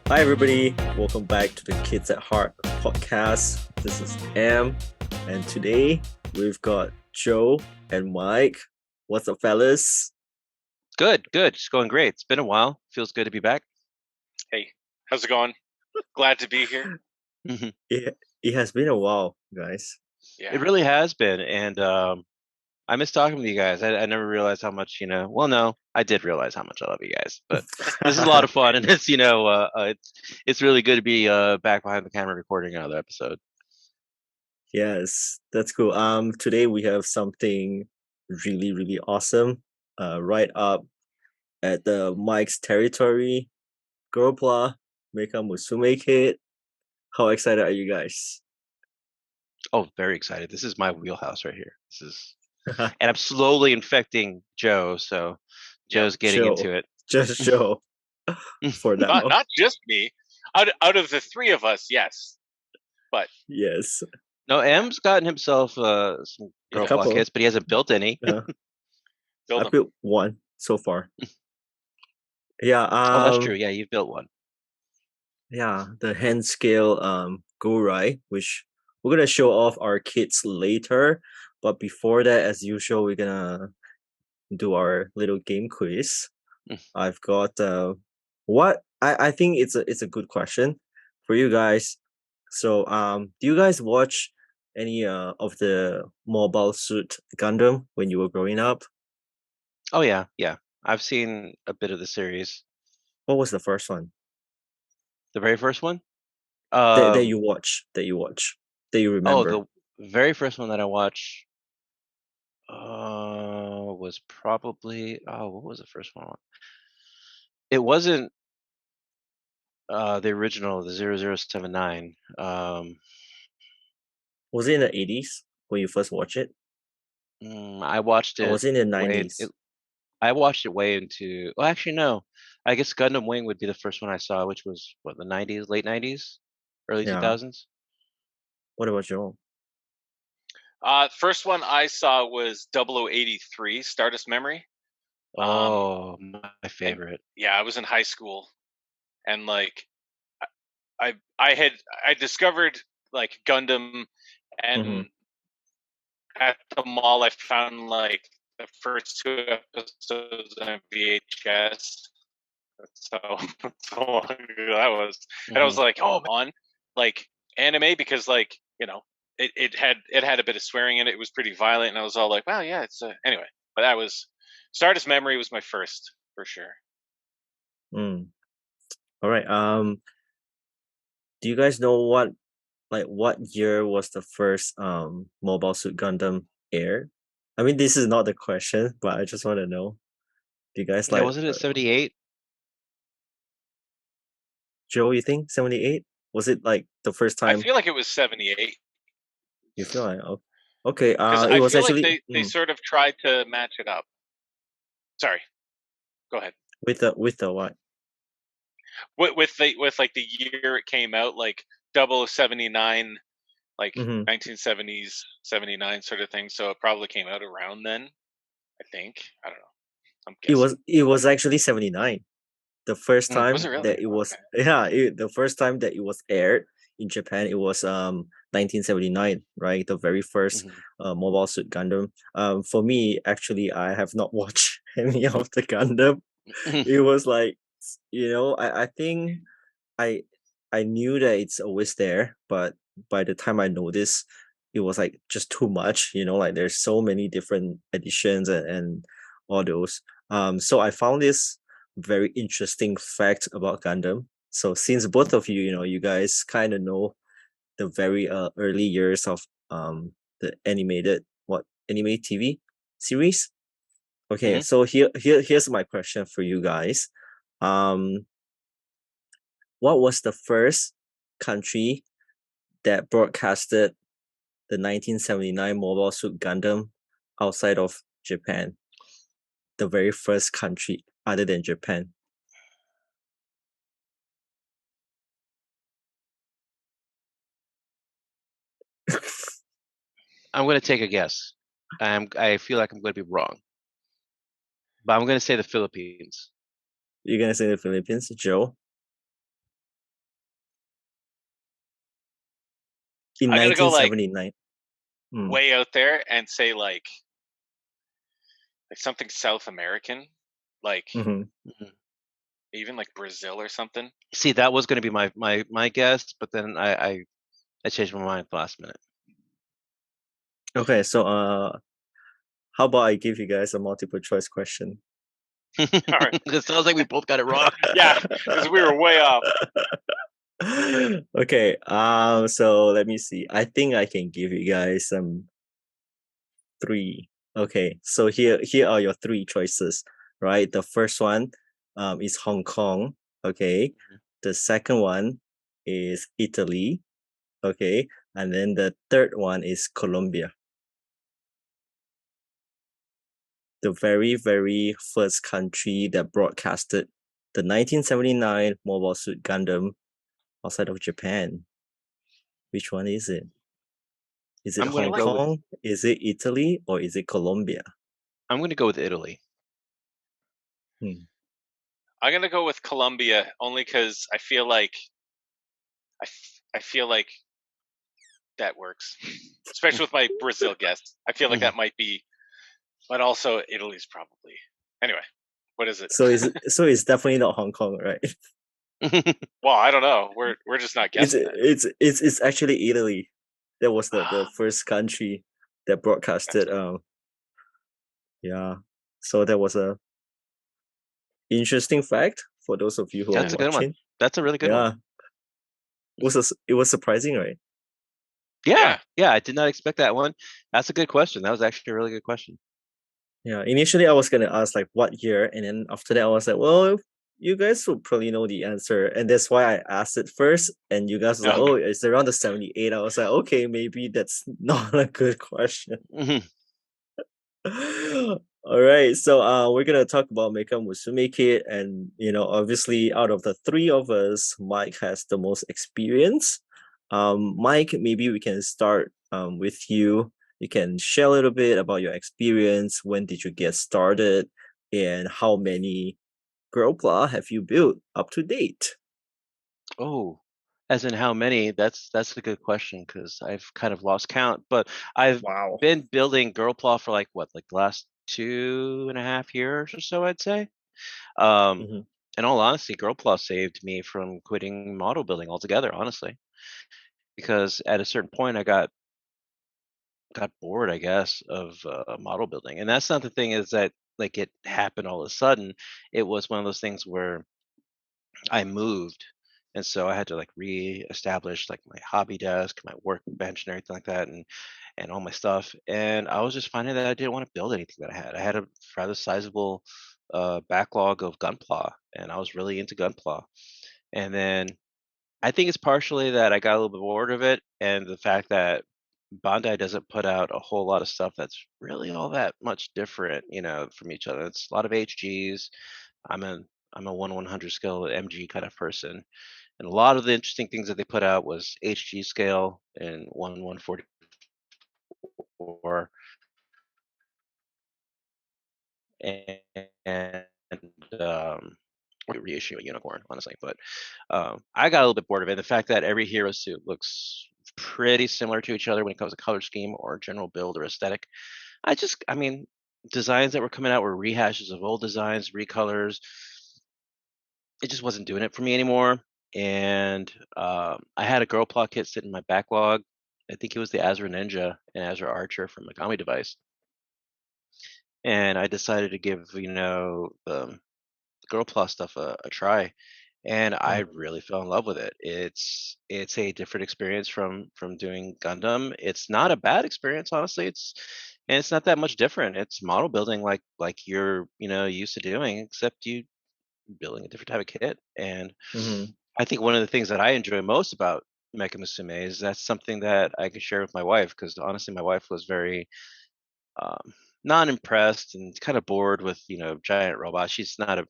Hi, everybody. Welcome back to the Kids at Heart podcast. This is Am, and today we've got Joe and Mike. What's up, fellas? Good. It's going great. It's been a while. Feels good to be back. Hey, how's it going? Glad to be here. It has been a while, guys. It really has been, and I miss talking with you guys. I never realized how much, well, no, I did realize how much I love you guys, but this is a lot of fun, and it's really good to be back behind the camera recording another episode. Yes, that's cool. Today we have something really, really awesome. Right up at the Mike's territory. Girlpla, Mecha Musume kid. How excited are you guys? Oh, very excited. This is my wheelhouse right here. And I'm slowly infecting Joe, so Joe's getting Joe. into it. Just Joe. For now. Not just me. Out of the three of us, yes. But yes. No, M's gotten himself some Girlpla kits, but he hasn't built any. I built one so far. Yeah. Oh, that's true. Yeah, you've built one. Yeah, the hand scale Gurai, which we're gonna show off our kits later. But before that, as usual, we're gonna do our little game quiz. I've got what I think it's a good question for you guys. So do you guys watch any of the Mobile Suit Gundam when you were growing up? Oh yeah. I've seen a bit of the series. What was the first one? The very first one? That you remember? Oh, the very first one that I watched was probably what was the first one? It wasn't the original, the 0079. Was it in the 80s when you first watched it? I watched it. Or was it in the 90s? I watched it way into. Well, actually, no. I guess Gundam Wing would be the first one I saw, which was what, the 90s, late 90s, early 2000s. What about Joel? First one I saw was 0083, Stardust Memory. Oh, my favorite. I was in high school, and like, I discovered like Gundam, and at the mall I found like the first two episodes on VHS. So long ago that was, and I was like, oh, on like anime, because like, it had a bit of swearing in it. It was pretty violent, and I was all like, wow, yeah, it's anyway. But that was Stardust Memory was my first for sure. All right. Do you guys know what year was the first Mobile Suit Gundam aired? I mean, this is not the question, but I just want to know. Do you guys wasn't it 78? Joe, you think 78? Was it like the first time? I feel like it was 78. You feel like okay? It was actually like they sort of tried to match it up. Sorry, go ahead. With the what? With like the year it came out, like 0079, like 1970s 79 sort of thing. So it probably came out around then. I think. I don't know. I'm guessing. It was actually 79. The first time was it really? that it was the first time that it was aired in Japan, it was 1979, right? The very first Mobile Suit Gundam. For me, actually, I have not watched any of the Gundam. It was like, I think I knew that it's always there, but by the time I noticed, it was like just too much. Like there's so many different editions and all those. So I found this very interesting fact about Gundam. So since both of you, you guys kind of know the very early years of the anime TV series. Okay, so here's my question for you guys. What was the first country that broadcasted the 1979 Mobile Suit Gundam outside of Japan? The very first country other than Japan. I'm going to take a guess. I feel like I'm going to be wrong, but I'm going to say the Philippines. You're going to say the Philippines, Joe? In I'm gonna go like 1979. way out there and say like something South American, like Mhm. even like Brazil or something. See, that was going to be my guess, but then I changed my mind at the last minute. Okay, so how about I give you guys a multiple choice question? right. It sounds like we both got it wrong. Yeah, because we were way off. Okay, so let me see. I think I can give you guys some three. Okay, so here are your three choices, right? The first one is Hong Kong. Okay. The second one is Italy. Okay. And then the third one is Colombia. The very, very first country that broadcasted the 1979 Mobile Suit Gundam outside of Japan. Which one is it? Is it I'm gonna Hong go with Kong? Is it Italy? Or is it Colombia? I'm gonna go with Italy. I'm gonna go with Colombia only because I feel like I feel like that works, especially with my Brazil guess. I feel like that might be, but also Italy's probably. Anyway, what is it? So it's definitely not Hong Kong, right? Well, I don't know. We're just not guessing that. It's actually Italy. That was the first country that broadcasted. Yeah. So that was a interesting fact for those of you who That's are a good one. watching. That's a really good one. It was surprising, right? Yeah, I did not expect that one. That's a good question. That was actually a really good question. Yeah. Initially, I was gonna ask like what year, and then after that, I was like, well, you guys will probably know the answer, and that's why I asked it first. And you guys were like, Okay. oh, it's around the 78. I was like, okay, maybe that's not a good question. All right, so we're gonna talk about Mecha Musume Kid, and obviously, out of the three of us, Mike has the most experience. Mike, maybe we can start with you. You can share a little bit about your experience. When did you get started, and how many Girlpla have you built up to date? Oh, as in how many? That's a good question because I've kind of lost count. But I've Wow. been building Girlpla for like the last 2.5 years or so, I'd say. In all honesty, Girlpla saved me from quitting model building altogether, honestly, because at a certain point I got bored, I guess, of model building. And that's not the thing is that like it happened all of a sudden. It was one of those things where I moved, and so I had to like reestablish like my hobby desk, my workbench, and everything like that, and all my stuff. And I was just finding that I didn't want to build anything that I had. I had a rather sizable backlog of Gunpla, and I was really into Gunpla. And then I think it's partially that I got a little bit bored of it, and the fact that Bandai doesn't put out a whole lot of stuff that's really all that much different, from each other. It's a lot of HGs. I'm a I'm a 1/100 scale MG kind of person, and a lot of the interesting things that they put out was HG scale and 1/144 and reissue a unicorn, honestly. But I got a little bit bored of it. The fact that every hero suit looks pretty similar to each other when it comes to color scheme or general build or aesthetic. I mean, designs that were coming out were rehashes of old designs, recolors. It just wasn't doing it for me anymore. And I had a girl plot kit sitting in my backlog. I think it was the Azure Ninja and Azure Archer from Megami device. And I decided to give, the girl plot stuff a try. And I really fell in love with it. It's a different experience from doing Gundam. It's not a bad experience, honestly. It's not that much different. It's model building like you're used to doing, except you building a different type of kit. And I think one of the things that I enjoy most about Mecha Musume is that's something that I could share with my wife because honestly, my wife was very not impressed and kind of bored with giant robots. She's not a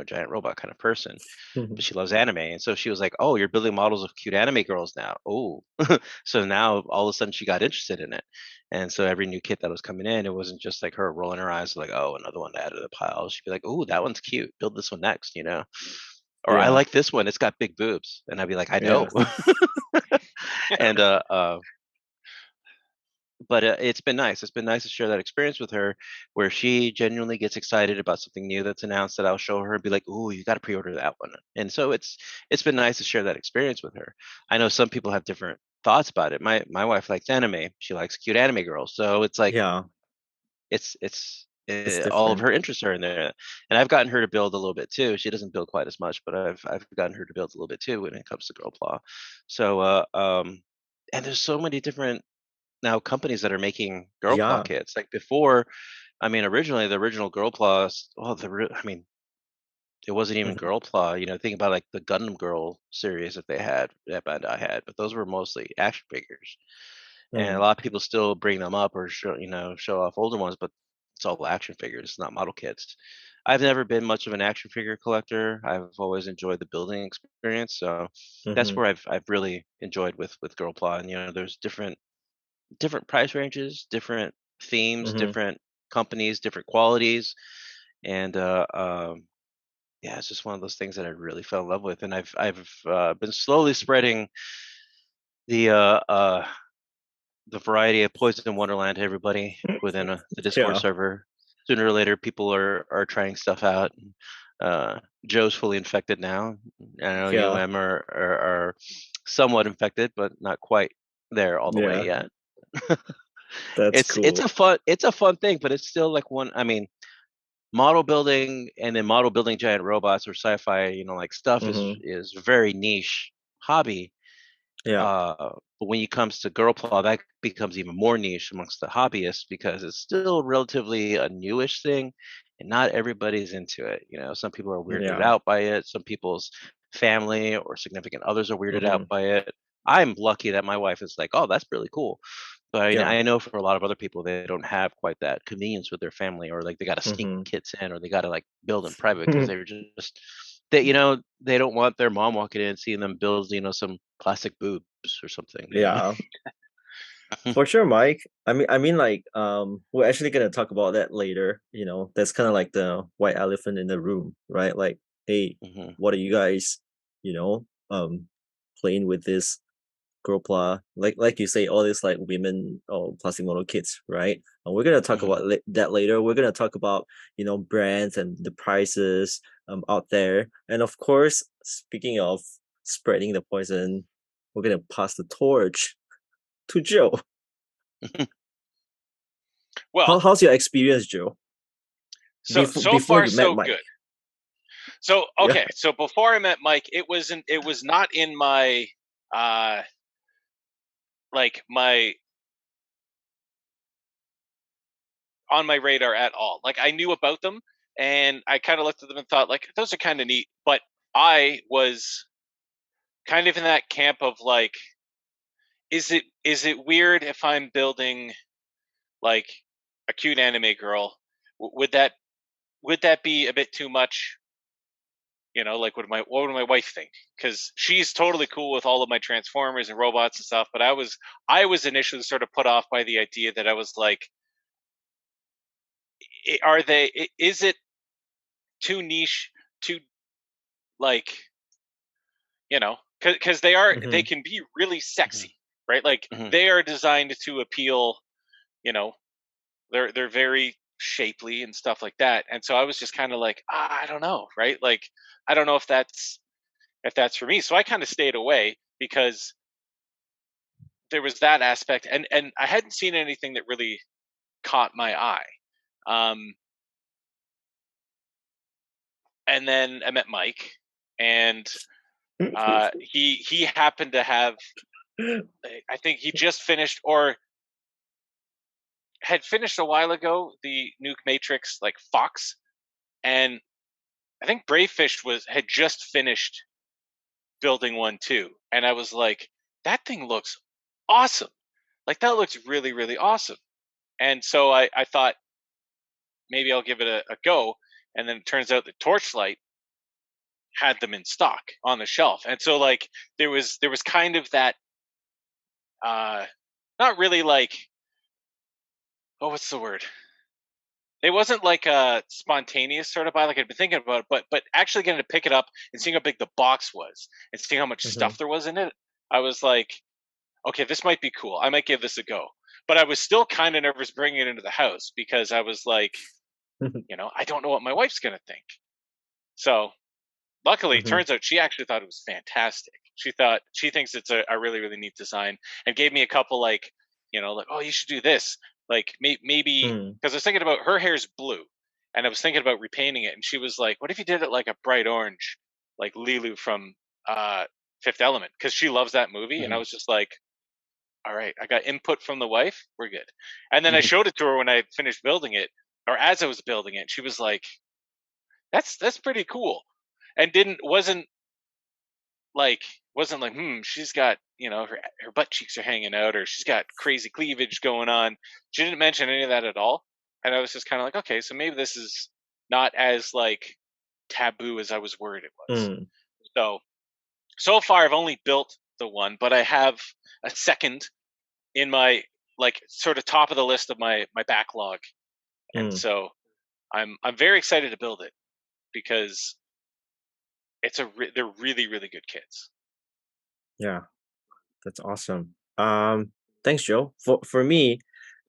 giant robot kind of person, but she loves anime, and so she was like, "Oh, you're building models of cute anime girls now." Oh, so now all of a sudden she got interested in it, and so every new kit that was coming in, it wasn't just like her rolling her eyes like, "Oh, another one to add to the pile." She'd be like, "Oh, that one's cute. Build this one next." Or I Yeah. like this one. It's got big boobs, and I'd be like, "I Yeah. know." And but it's been nice. It's been nice to share that experience with her, where she genuinely gets excited about something new that's announced that I'll show her and be like, "Ooh, you got to pre-order that one." And so it's been nice to share that experience with her. I know some people have different thoughts about it. My wife likes anime. She likes cute anime girls. So it's like Yeah, it's it's all of different. her interests are in there. And I've gotten her to build a little bit too. She doesn't build quite as much, but I've gotten her to build a little bit too when it comes to Girlpla. So and there's so many different now companies that are making Girlpla Yeah. kits. Like before, I mean, originally the original Girlplas, well, I mean, it wasn't even Mhm. Girlpla. Think about like the Gundam Girl series that they had, that Bandai had, but those were mostly action figures. And a Mm. lot of people still bring them up or show off older ones, but it's all action figures, it's not model kits. I've never been much of an action figure collector. I've always enjoyed the building experience, so that's Mhm. where I've really enjoyed with Girlpla. And there's different price ranges, different themes, Mhm. different companies, different qualities, and yeah, it's just one of those things that I really fell in love with, and I've been slowly spreading the the variety of Poison Wonderland to everybody within the Discord Yeah. server. Sooner or later, people are trying stuff out. Uh, Joe's fully infected now. I know you, Yeah. Em, are somewhat infected, but not quite there all the way Yeah. yet. That's It's cool. a fun thing, but it's still like one. I mean, model building and then model building giant robots or sci-fi, like stuff Mhm. is very niche hobby. Yeah. But when it comes to Girlpla, that becomes even more niche amongst the hobbyists because it's still relatively a newish thing, and not everybody's into it. Some people are weirded Yeah. out by it. Some people's family or significant others are weirded out Mhm. by it. I'm lucky that my wife is like, "Oh, that's really cool." But Yeah. I know for a lot of other people, they don't have quite that convenience with their family, or like they got to sneak Mhm. kits in, or they got to like build in private because they're just they don't want their mom walking in and seeing them build some plastic boobs or something. Yeah. For sure, Mike. I mean, like, we're actually gonna talk about that later. That's kind of like the white elephant in the room, right? Like, hey, Hmm. what are you guys, you know, um, playing with this Girlpla? Like you say, all these like women or plastic model kits, right? And we're gonna talk Hmm. about that later. We're gonna talk about brands and the prices out there, and of course, speaking of spreading the poison, we're gonna pass the torch to Joe. Well, How's your experience, Joe? so Before so before far you met so Mike? good. So Yeah. okay, so before I met Mike, it was not in my uh like my on my radar at all. Like I knew about them and I kind of looked at them and thought like those are kind of neat, but I was kind of in that camp of like is it weird if I'm building like a cute anime girl? Would that be a bit too much? Like what would my wife think? Because she's totally cool with all of my transformers and robots and stuff, but I was initially sort of put off by the idea that I was like, is it too niche, too like because they Mm-hmm. can be really Hmm. sexy, right? Like Hmm. they are designed to appeal. You know, they're very shapely and stuff like that, and so I was just kind of like, I don't know, right? Like I don't know if that's for me. So I kind of stayed away because there was that aspect, and I hadn't seen anything that really caught my eye. Um, and then I met Mike, and he happened to have, I think he just finished or had finished a while ago the Nuke Matrix like Fox, and I think Bravefish had just finished building one too, and I was like, that thing looks awesome. Like that looks really really awesome. And so I thought maybe I'll give it a go. And then it turns out that Torchlight had them in stock on the shelf, and so like there was kind of that uh not really like, oh, what's the word? It wasn't like a spontaneous sort of buy, like I'd been thinking about it, but actually getting to pick it up and seeing how big the box was and seeing how much Mm-hmm. stuff there was in it, I was like, okay, this might be cool. I might give this a go. But I was still kind of nervous bringing it into the house because I was like, I don't know what my wife's going to think. So luckily, it turns out she actually thought it was fantastic. She thinks it's a really, really neat design and gave me a couple like, oh, you should do this. Like maybe because I was thinking about her hair's blue and I was thinking about repainting it. And she was like, what if you did it like a bright orange, like Lilu from Fifth Element? Because she loves that movie. And I was just like, all right, I got input from the wife. We're good. And then I showed it to her when I finished building it, or as I was building it. She was like, "That's pretty cool," and wasn't like, she's got her butt cheeks are hanging out, or she's got crazy cleavage going on. She didn't mention any of that at all, and I was just kind of like, okay, so maybe this is not as like taboo as I was worried it was. So far, I've only built the one, but I have a second in my like sort of top of the list of my backlog, and so I'm very excited to build it because they're really, really good kits. Yeah, that's awesome. Thanks, Joe. For me,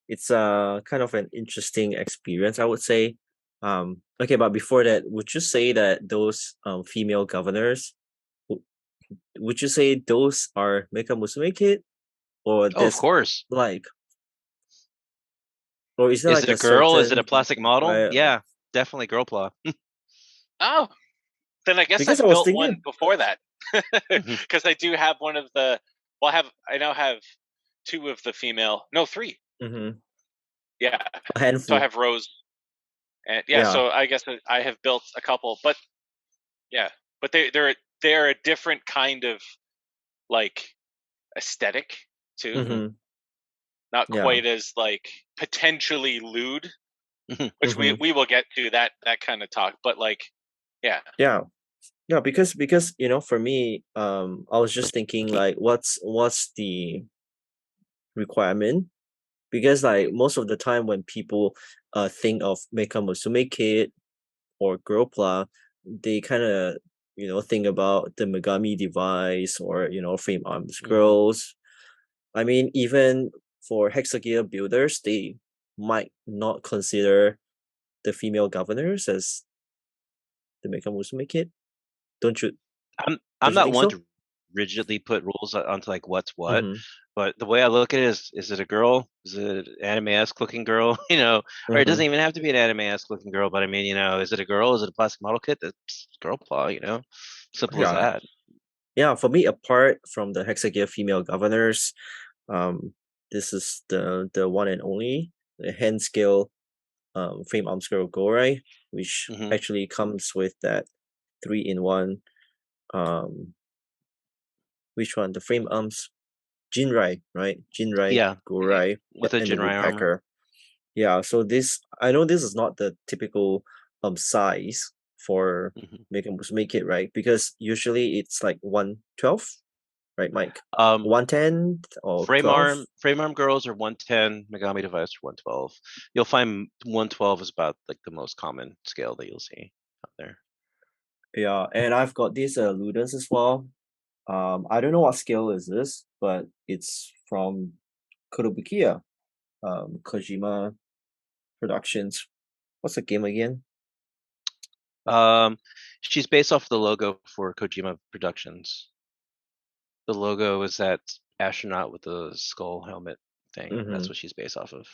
it's kind of an interesting experience, I would say. Okay, but before that, would you say that those female governors, would you say those are Mecha Musume kit, or Oh, of this course. like, or is there Is like it a a girl? Is it certain a plastic model? right? Yeah, definitely Girlpla. Oh, then I guess Because I've I was built one thinking, before that because I do have one of the. Well, I now have two of the female. No, three. Yeah. a So I handful. have Rose, and Yeah. so I guess I have built a couple, but yeah, but they're a different kind of like aesthetic too. Not Yeah. quite as like potentially lewd, which we Mm-hmm. we will get to that kind of talk. But like, yeah, Yeah. Yeah, because for me, I was just thinking like what's the requirement? Because like most of the time when people think of Mecha Musume Kit or Girlpla, they kind of think about the Megami device or frame arms girls. I mean, even for hexagear builders, they might not consider the female governors as the Mecha Musume Kit. Don't you I'm don't you not think one so? to rigidly put rules onto like what's what, Mm-hmm. but the way I look at it is it a girl? Is it an anime-esque looking girl? Or it doesn't Mm-hmm. even have to be an anime-esque looking girl, but I mean, is it a girl? Is it a plastic model kit? That's Girlpla, simple as Yeah. that. Yeah, for me, apart from the hexagear female governors, um, this is the one and only the hand scale frame arm scroll Gorai, which hmm actually comes with that 3-in-1 um which one? The frame arms Jinrai, right? Jinrai Yeah, Gorai with a and the Jinrai armor. woodpecker. Yeah, so this I know this is not the typical size for hmm make it, right? Because usually it's like 112, right, Mike? Um, 110 or frame 12? arm frame arm girls are 110, Megami device are 112. You'll find 112 is about like the most common scale that you'll see out there. Yeah, and I've got these Ludens as well. I don't know what scale is this, but it's from Kotobukiya, Kojima Productions. What's the game again? She's based off the logo for Kojima Productions. The logo is that astronaut with the skull helmet thing. That's Mm-hmm. what she's based off of.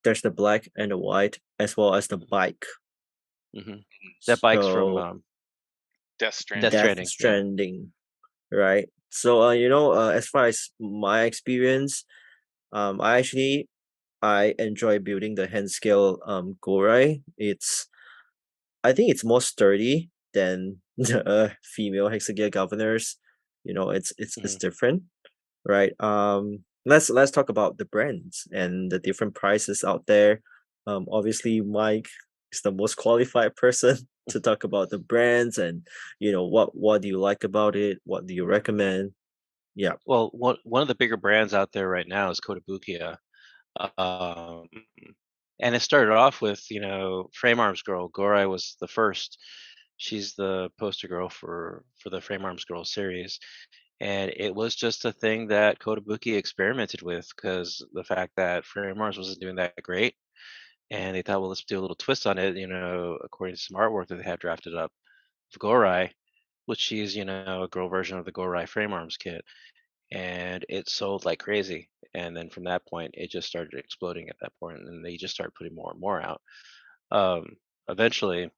There's the black and the white, as well as the bike. hmm That bike's from So Death Death Stranding. Death Stranding. Yeah. Stranding, right? So as far as my experience, I enjoy building the hand scale Gorai. I think it's more sturdy than the female hexagear governors. It's hmm different, right? Let's talk about the brands and the different prices out there. Obviously, Mike is the most qualified person to talk about the brands and what do you like about it? What do you recommend? Yeah. Well, one of the bigger brands out there right now is Kotobukiya. Um, and it started off with, Frame Arms Girl. Gorai was the first. She's the poster girl for the Frame Arms Girl series. And it was just a thing that Kotobukiya experimented with because the fact that Frame Mars wasn't doing that great, and they thought, well, let's do a little twist on it. According to some artwork that they have drafted up of Gorai, which she's a girl version of the Gorai Frame Arms kit, and it sold like crazy. And then from that point, it just started exploding at that point, and they just started putting more and more out. Eventually,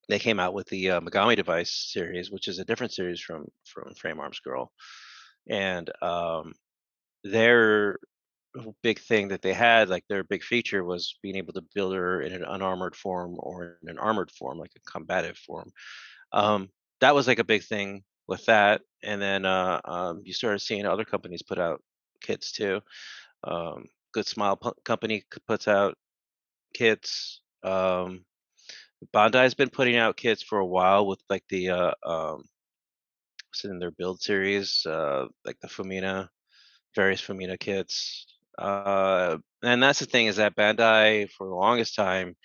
they came out with the Megami device series, which is a different series from Frame Arms Girl, and their big thing that they had, like their big feature, was being able to build her in an unarmored form or in an armored form, like a combative form. That was like a big thing with that, and then you started seeing other companies put out kits too. Good Smile Company puts out kits. Bandai's been putting out kits for a while with like the what's in their build series, like the Fumina, various Fumina kits. And that's the thing, is that Bandai for the longest time,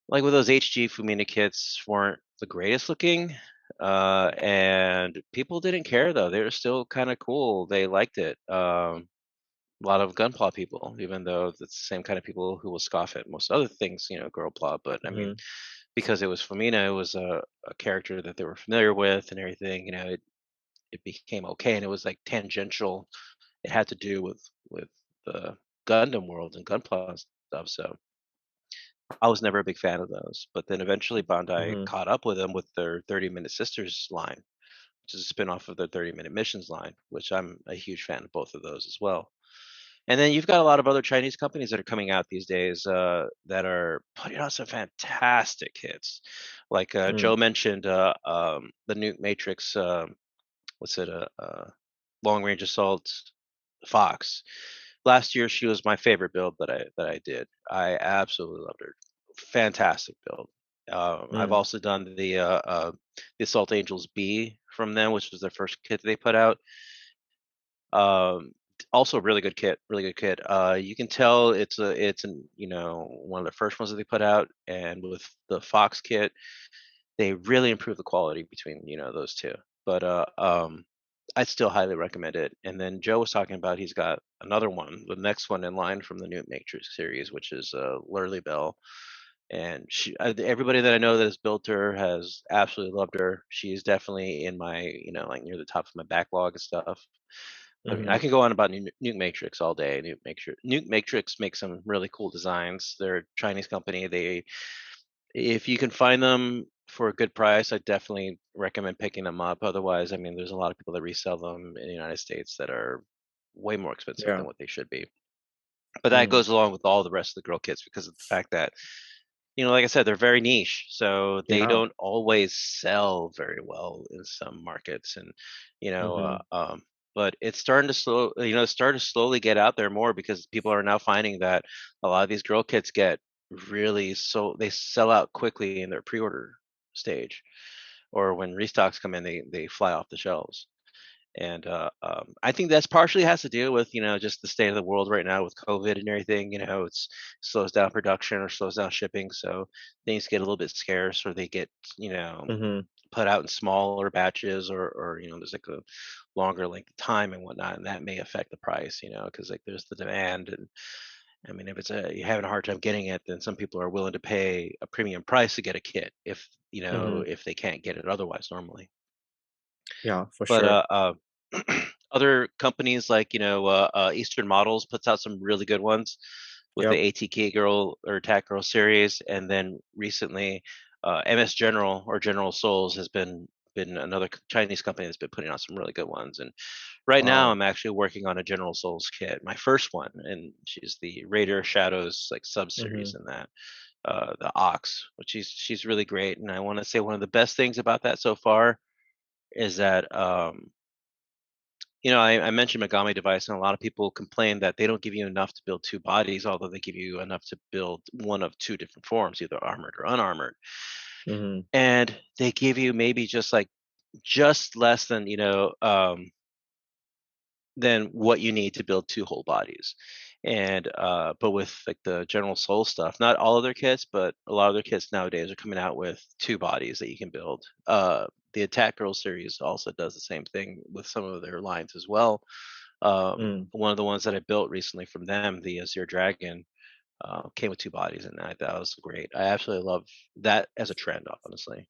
like with those HG Fumina kits, weren't the greatest looking. And people didn't care though. They were still kind of cool. They liked it. A lot of Gunpla people, even though it's the same kind of people who will scoff at most other things, Girlpla. But I mean, because it was Fumina, it was a character that they were familiar with and everything. It became okay, and it was like tangential. It had to do with the Gundam world and Gunpla and stuff. So I was never a big fan of those. But then eventually Bandai Mm-hmm. caught up with them with their 30-minute Sisters line, which is a spin-off of their 30-minute Missions line, which I'm a huge fan of both of those as well. And then you've got a lot of other Chinese companies that are coming out these days that are putting out some fantastic hits. Like Joe mentioned, the Nuke Matrix. What's it? Long Range Assault Fox. Last year, she was my favorite build that I did. I absolutely loved her. Fantastic build. I've also done the Assault Angels B from them, which was their first kit they put out. Also a really good kit, really good kit. You can tell it's one of the first ones that they put out, and with the Fox kit, they really improved the quality between those two. But I'd still highly recommend it. And then Joe was talking about he's got another one, the next one in line from the Nuke Matrix series, which is Lurley Bell. And everybody that I know that has built her has absolutely loved her. She's definitely in my, like near the top of my backlog and stuff. I mean, I can go on about Nuke Matrix all day. Nuke Matrix makes some really cool designs. They're a Chinese company. If you can find them for a good price, I definitely recommend picking them up. Otherwise, I mean, there's a lot of people that resell them in the United States that are way more expensive Yeah. than what they should be. But that goes along with all the rest of the girl kits because of the fact that, like I said, they're very niche, so they Yeah. don't always sell very well in some markets, and you know, but it's starting to slowly get out there more because people are now finding that a lot of these girl kits get they sell out quickly in their pre-order stage, or when restocks come in, they fly off the shelves. And I think that's partially has to do with just the state of the world right now with COVID and everything. It's slows down production or slows down shipping, so things get a little bit scarce, or they get Mm-hmm. put out in smaller batches, or there's like a longer length of time and whatnot, and that may affect the price. Because like there's the demand, and I mean, if you're having a hard time getting it, then some people are willing to pay a premium price to get a kit if if they can't get it otherwise normally. Yeah, for But sure. other companies like Eastern Models puts out some really good ones with the Yep. ATK Girl or Attack Girl series, and then recently MS General or General Souls has been another Chinese company that's been putting out some really good ones. And right now Wow. I'm actually working on a General Souls kit, my first one, and she's the Raider Shadows like sub series in that. The Ox, which she's really great, and I want to say one of the best things about that so far is that I mentioned Megami device, and a lot of people complain that they don't give you enough to build two bodies, although they give you enough to build one of two different forms, either armored or unarmored. Mm-hmm. And they give you maybe just less than what you need to build two whole bodies. And but with like the General Soul stuff, not all of their kits, but a lot of their kits nowadays are coming out with 2 bodies that you can build. The Attack Girl series also does the same thing with some of their lines as well. One of the ones that I built recently from them, the Azure Dragon, came with 2 bodies, and I thought it was great. I absolutely love that as a trend, honestly,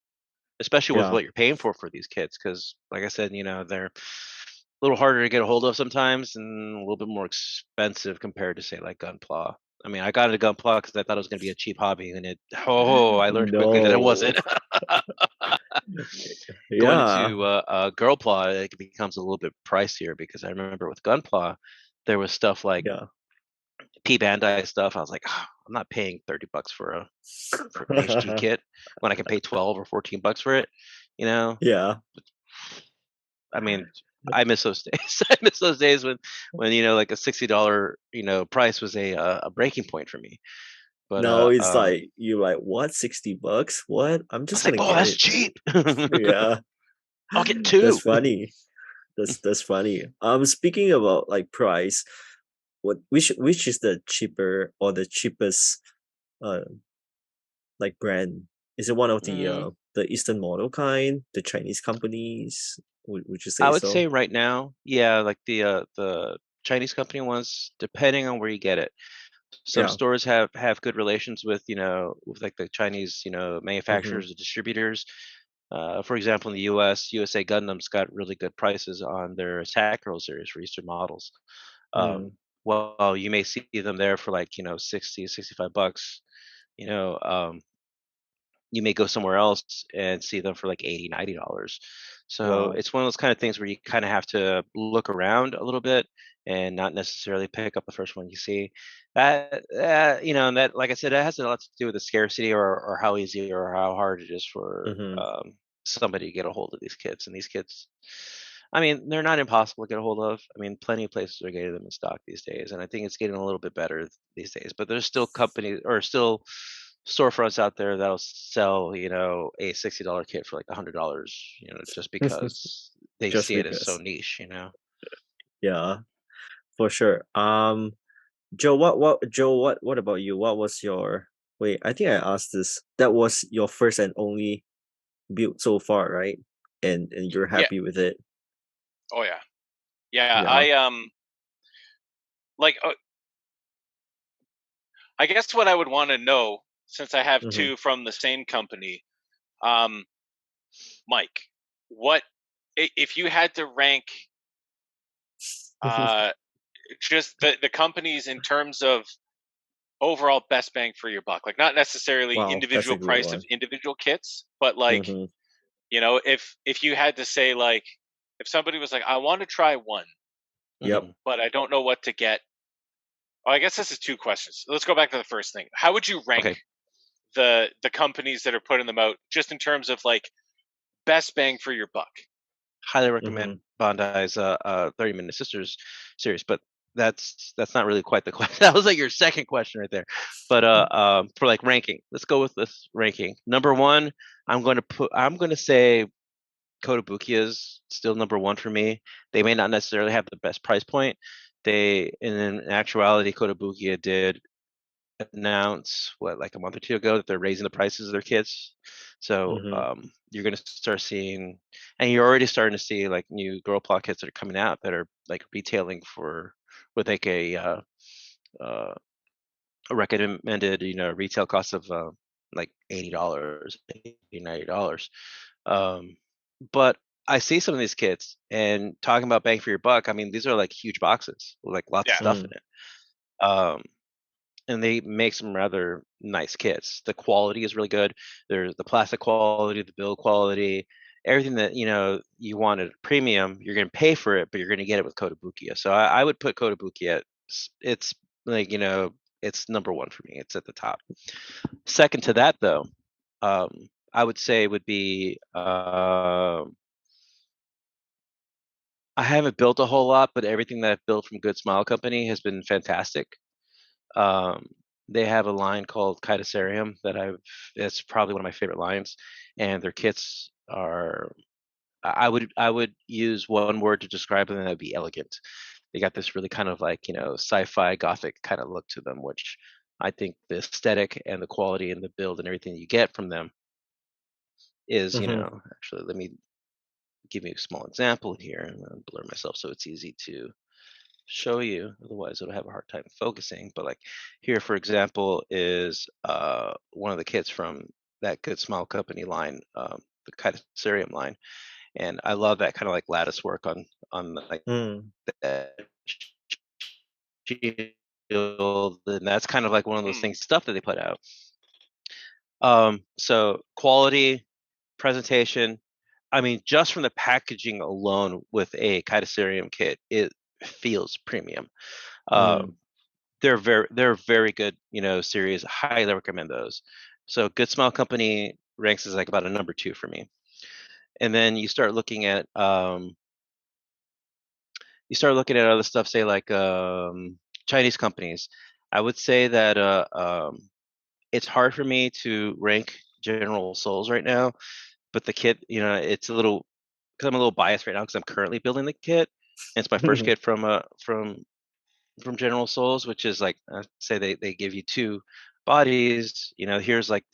especially with Yeah. what you're paying for these kits, because like I said, they're a little harder to get a hold of sometimes, and a little bit more expensive compared to say like Gunpla. I mean, I got into Gunpla because I thought it was going to be a cheap hobby, and I learned quickly that it No. wasn't. Going Yeah. to Girlpla, it becomes a little bit pricier, because I remember with Gunpla, there was stuff like Yeah. P Bandai stuff. I was like, I'm not paying $30 for an HG kit when I can pay 12 or $14 for it. Yeah. I mean, I miss those days. I miss those days when like a $60 price was a breaking point for me. But Now it's like you're like, what, $60? What? I'm I just was like, gonna oh, get that's it. cheap. Yeah. I'll get That's 2. funny. That's funny. Speaking about like price, which is the cheaper or the cheapest uh like brand? Is it one of Mm, the Eastern model kind, the Chinese companies? Would you I say would so? say right now, yeah, like the Chinese company ones, depending on where you get it. Some Yeah. stores have good relations with with like the Chinese Mm-hmm. manufacturers and distributors. For example, in the U.S., USA Gundam's got really good prices on their Attack Girl series for Eastern models. Mm. Well, you may see them there for like 60, $65. You know, you may go somewhere else and see them for like $80, $90. So Wow. it's one of those kind of things where you kind of have to look around a little bit and not necessarily pick up the first one you see. And that, like I said, that has a lot to do with the scarcity, or how easy or how hard it is for Mm-hmm. somebody to get a hold of these kits. And these kits, I mean, they're not impossible to get a hold of. I mean, plenty of places are getting them in stock these days, and I think it's getting a little bit better these days. But there's still companies, or still storefronts out there that'll sell, a $60 kit for like $100, just because they Just see it as so because. niche. Yeah, for sure. Joe, what about you? What was your wait, I think I asked this. That was your first and only build so far, right? And you're Yeah. happy with it. Oh yeah. Yeah. Yeah. Like I guess what I would want to know, since I have Mm-hmm. 2 from the same company, um, Mike, what if you had to rank uh, just the companies in terms of overall best bang for your buck? Like not necessarily Wow, that's a individual good price of one. individual kits, but like Mm-hmm. if you had to say, like, if somebody was like, I want to try one, Yep. Hmm. but I don't know what to get. Oh, I guess this is 2 questions. Let's go back to the first thing. How would you rank Okay, the companies that are putting them out, just in terms of like best bang for your buck? highly recommend Mm-hmm. Bandai's 30-minute sisters series, but that's not really quite the question. That was like your second question right there. But for like ranking, let's go with this ranking. Number 1, I'm going to say Kotobukiya is still number 1 for me. They may not necessarily have the best price point. In actuality, Kotobukiya did announce like a month or 2 ago that they're raising the prices of their kits. So Mm-hmm. you're going to start seeing, and you're already starting to see like new Girlpla kits that are coming out that are like retailing for with like uh, a recommended retail cost of like $80, $90. But I see some of these kits, and talking about bang for your buck, I mean, these are like huge boxes with like lots of Yeah. stuff Mm-hmm. in it. And they make some rather nice kits. The quality is really good. There's the plastic quality, the build quality, everything that you want at a premium. You're going to pay for it, but you're going to get it with Kotobukiya. So I would put Kotobukiya at, it's like it's number 1 for me. It's at the top. Second to that, though, I would say would be I haven't built a whole lot, but everything that I've built from Good Smile Company has been fantastic. Um, they have a line called Chitocerium that it's probably one of my favorite lines, and their kits are, I would use one word to describe them, and that would be elegant. They got this really kind of like, sci-fi gothic kind of look to them, which I think the aesthetic and the quality and the build and everything you get from them is, actually, let me give you a small example here. I'm gonna blur myself so it's easy to show you. Otherwise, it'll have a hard time focusing. But like here, for example, is one of the kits from that Good Smile Company line, the Chitocerium line, and I love that kind of like lattice work on like that shield, and that's kind of like one of those things, stuff that they put out. So quality, presentation. I mean, just from the packaging alone with a Chitocerium kit, it feels premium. They're very good, series. Highly recommend those. So Good Smile Company ranks as like about a number 2 for me. And then you start looking at other stuff, say like Chinese companies. I would say that it's hard for me to rank General Souls right now, but the kit, it's a little, because I'm a little biased right now because I'm currently building the kit. And it's my first kit from General Souls, which is like, say they give you 2 bodies. Here's like,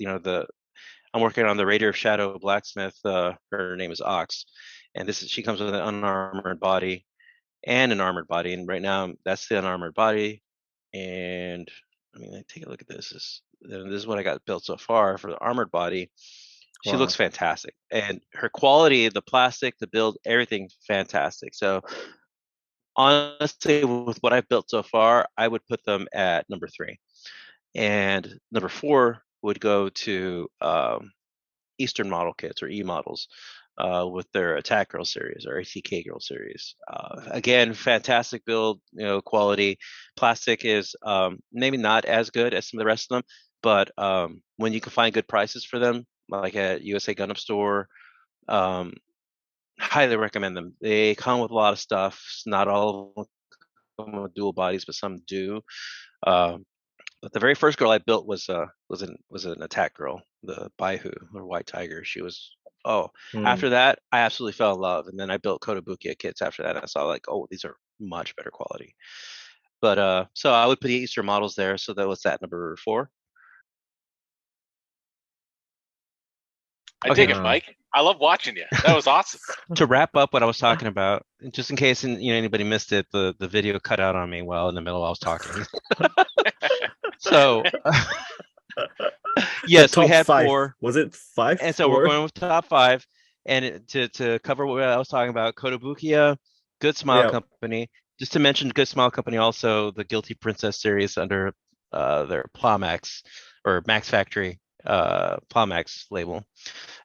I'm working on the Raider of Shadow blacksmith. Her name is Ox, and she comes with an unarmored body and an armored body. And right now, that's the unarmored body. And I mean, take a look at this. This is what I got built so far for the armored body. She looks fantastic, and her quality, the plastic, the build, everything fantastic. So honestly, with what I've built so far, I would put them at number 3, and number 4 would go to Eastern model kits or E models with their Attack Girl series or ATK Girl series. Again, fantastic build, quality. Plastic is maybe not as good as some of the rest of them, but when you can find good prices for them, like at USA Gundam Store, highly recommend them. They come with a lot of stuff. Not all of them come with dual bodies, but some do. But the very first girl I built was an Attack Girl, the Baihu or White Tiger. She was After that, I absolutely fell in love, and then I built Kotobukiya kits after that, and I saw like, oh, these are much better quality. But so I would put the Eastern models there. So that was that number 4. I dig it, Mike. I love watching you. That was awesome. To wrap up what I was talking about, just in case anybody missed it, the video cut out on me while in the middle I was talking. So yes, we had 5. 4. Was it 5? And so we're going with top 5. And to cover what I was talking about, Kotobukiya, Good Smile Company. Just to mention Good Smile Company, also the Guilty Princess series under their Plamax or Max Factory Plamax label.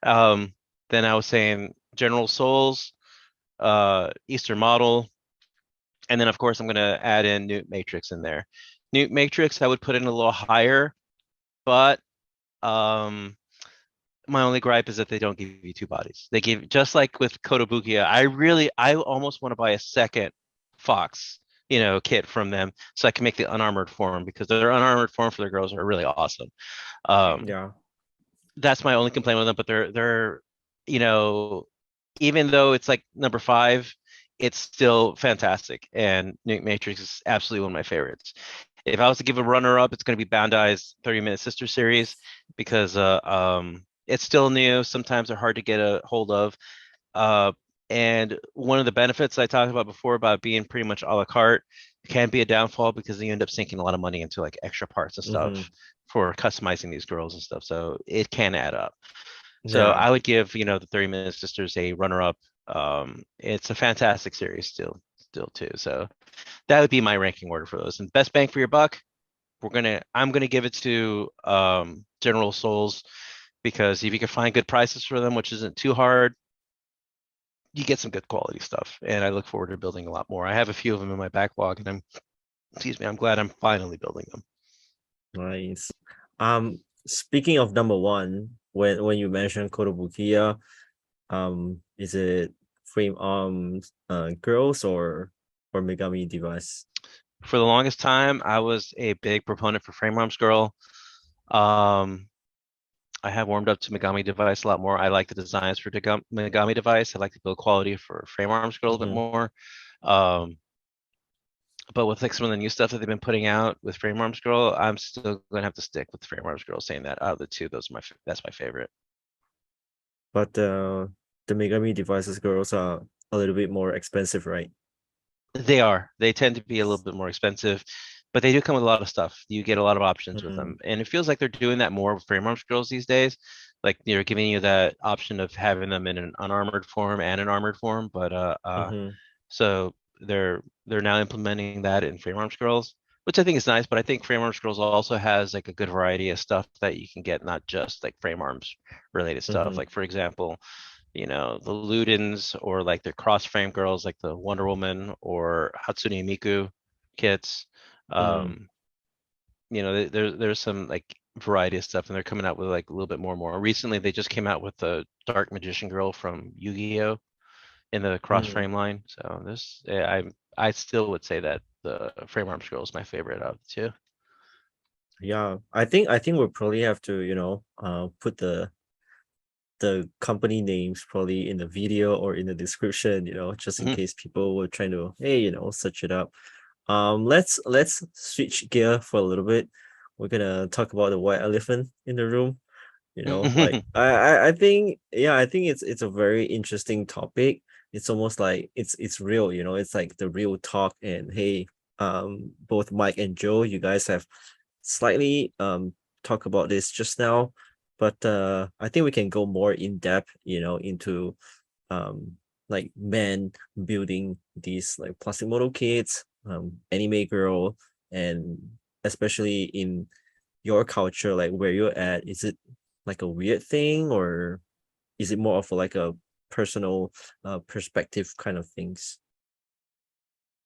Then I was saying General Souls, Eastern Model, and then of course I'm going to add in Nuke Matrix in there. Nuke Matrix I would put in a little higher, but my only gripe is that they don't give you 2 bodies. They give, just like with Kotobukiya, I almost want to buy a second Fox, kit from them so I can make the unarmored form, because their unarmored form for their girls are really awesome. That's my only complaint with them, but they're even though it's like number 5, it's still fantastic, and Nuke Matrix is absolutely one of my favorites. If I was to give a runner-up, it's going to be Bandai's 30-Minute Sister series, because it's still new. Sometimes they're hard to get a hold of. And one of the benefits I talked about before about being pretty much a la carte can be a downfall, because you end up sinking a lot of money into like extra parts and stuff for customizing these girls and stuff. So it can add up. So I would give, the 30-Minute Sisters a runner-up. It's a fantastic series still too. So that would be my ranking order for those. And best bang for your buck, I'm gonna give it to General Souls, because if you can find good prices for them, which isn't too hard, you get some good quality stuff. And I look forward to building a lot more. I have a few of them in my backlog, and I'm glad I'm finally building them. Nice. Speaking of number 1, when you mentioned Kotobukiya, is it frame arms girls or Megami device? For the longest time, I was a big proponent for frame arms girl. I have warmed up to Megami device a lot more. I like the designs for Megami device. I like the build quality for frame arms girl a little bit more. But with like some of the new stuff that they've been putting out with Frame Arms Girl, I'm still gonna have to stick with Frame Arms Girl, saying that out of the two, that's my favorite. But the Megami devices girls are a little bit more expensive, right? They are. They tend to be a little bit more expensive, but they do come with a lot of stuff. You get a lot of options with them, and it feels like they're doing that more with Frame Arms Girls these days. Like they're giving you that option of having them in an unarmored form and an armored form, but Mm-hmm. so they're now implementing that in Frame Arms Girls, which I think is nice. But I think Frame Arms Girls also has like a good variety of stuff that you can get, not just like Frame Arms related stuff. Mm-hmm. Like for example, the Ludens or like the cross frame girls, like the Wonder Woman or Hatsune Miku kits. Mm. There's some like variety of stuff, and they're coming out with like a little bit more and more. Recently, they just came out with the Dark Magician Girl from Yu-Gi-Oh in the cross Mm. frame line. So I still would say that the Frame Arms Girl is my favorite of the two. Yeah, I think we'll probably have to, put the company names probably in the video or in the description, just in Mhm. case people were trying to, hey, search it up. Let's switch gear for a little bit. We're gonna talk about the white elephant in the room. Like I think, yeah, I think it's a very interesting topic. It's almost like it's real, it's like the real talk. And hey, both Mike and Joe, you guys have slightly talk about this just now, but I think we can go more in depth, into like men building these like plastic model kits, anime girl, and especially in your culture, like where you're at, is it like a weird thing, or is it more of like a personal perspective kind of things?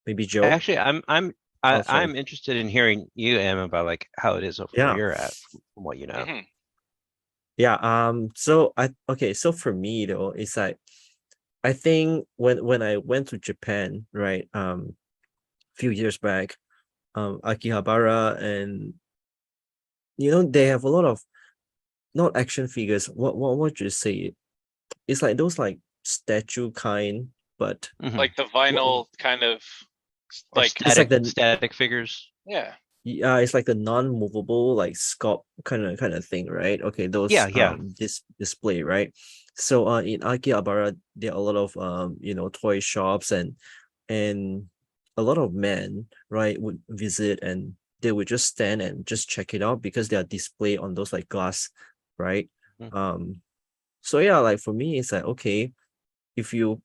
Maybe Joe? Actually, Oh, sorry. I'm interested in hearing you, Em, about like how it is over where Yeah. you're at, from what you know. Hmm. Yeah. So so for me though, it's like I think when I went to Japan, right, few years back, Akihabara, and they have a lot of, not action figures. What would you say? It's like those like statue kind, but Hmm. Like the what vinyl kind of Or like, it's like static the, static figures. yeah. yeah, it's like the non-movable like sculpt kind of thing, right? Okay, those Yeah, yeah. this display, right? So in Akihabara, there are a lot of toy shops, and a lot of men, right, would visit, and they would just stand and just check it out because they are displayed on those like glass, right? Mhm. So yeah, like for me, it's like, okay, if you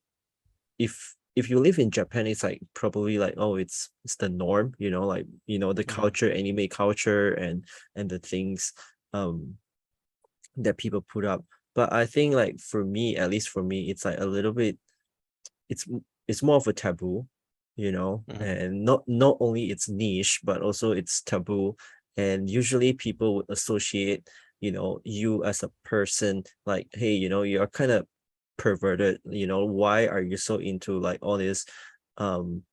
if you live in Japan, it's like probably like, oh, it's the norm, like the Mhm. culture, anime culture, and the things um that people put up. But I think like for me, at least for me, it's like a little bit, it's more of a taboo, Mhm. and not only it's niche, but also it's taboo. And usually people would associate, you as a person, like, hey, you're kind of perverted. Why are you so into like all this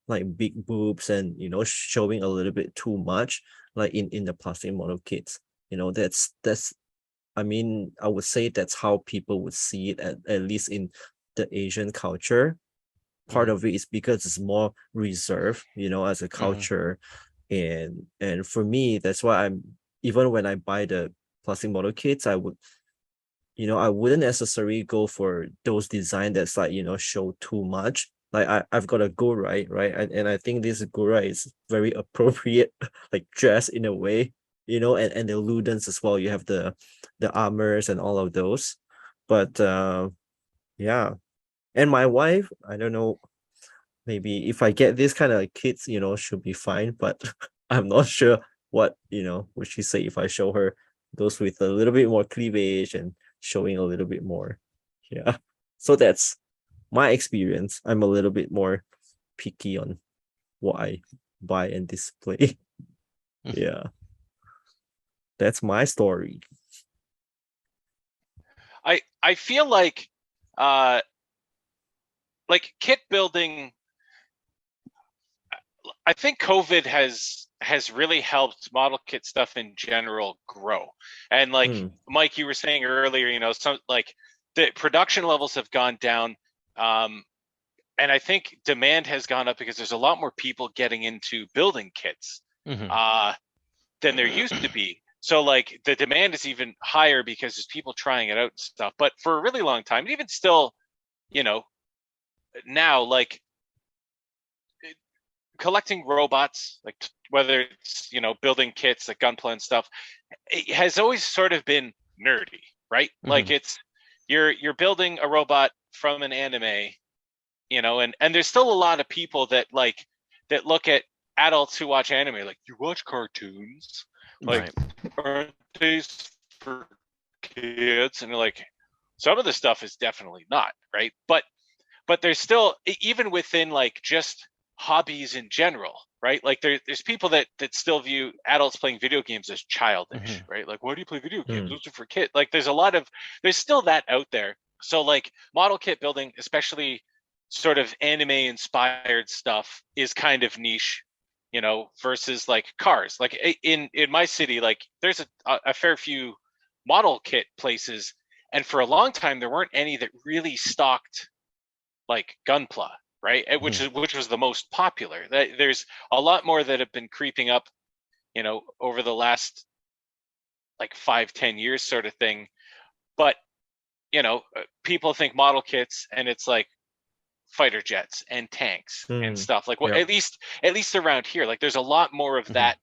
like big boobs, and showing a little bit too much, like in the plastic model kits. That's I mean, I would say that's how people would see it, at least in the Asian culture. Part Mhm. of it is because it's more reserved, as a Mhm. culture. And for me, that's why I'm, even when I buy the plastic model kits, I wouldn't necessarily go for those design that's like, show too much. Like I've got a Gura, right? And I think this Gura is very appropriate, like dress in a way, and the Ludens as well. You have the armors and all of those. But yeah. And my wife, I don't know, maybe if I get this kind of kids, should be fine. But I'm not sure what, would she say if I show her those with a little bit more cleavage and showing a little bit more. Yeah. So that's my experience. I'm a little bit more picky on what I buy and display. Yeah. That's my story. I feel like kit building, I think COVID has really helped model kit stuff in general grow. And like Mm, Mike, you were saying earlier, some like the production levels have gone down. Um, and I think demand has gone up because there's a lot more people getting into building kits than there used to be. So like the demand is even higher because there's people trying it out and stuff. But for a really long time, and even still, you know, now like collecting robots, like whether it's, you know, building kits like Gunpla and stuff, it has always sort of been nerdy, right? Like it's you're building a robot from an anime, you know, and there's still a lot of people that like that look at adults who watch anime like, you watch cartoons, like aren't these for kids? And they're like, some of the stuff is definitely not, right? But there's still, even within like just hobbies in general, right? Like there's people that still view adults playing video games as childish, right? Like, why do you play video games? Those are for kids. Like there's still that out there. So like model kit building, especially sort of anime inspired stuff, is kind of niche, you know, versus like cars. Like in my city, like there's a fair few model kit places, and for a long time there weren't any that really stocked like Gunpla, right? Which was the most popular. There's a lot more that have been creeping up, you know, over the last like 5-10 years sort of thing. But you know, people think model kits and it's like fighter jets and tanks and stuff. Like, well, at least around here, like there's a lot more of that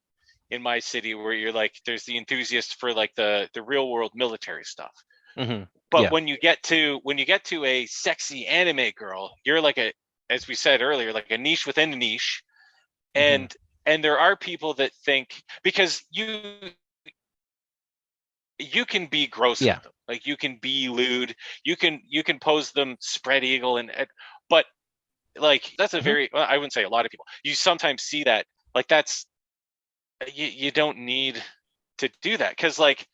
in my city, where you're like, there's the enthusiasts for like the real world military stuff. But when you get to a sexy anime girl, you're like as we said earlier, like a niche within a niche. And there are people that think, because you can be gross with them, like you can be lewd, you can pose them spread eagle, but like that's a very, well, I wouldn't say a lot of people, you sometimes see that, like that's, you don't need to do that, because like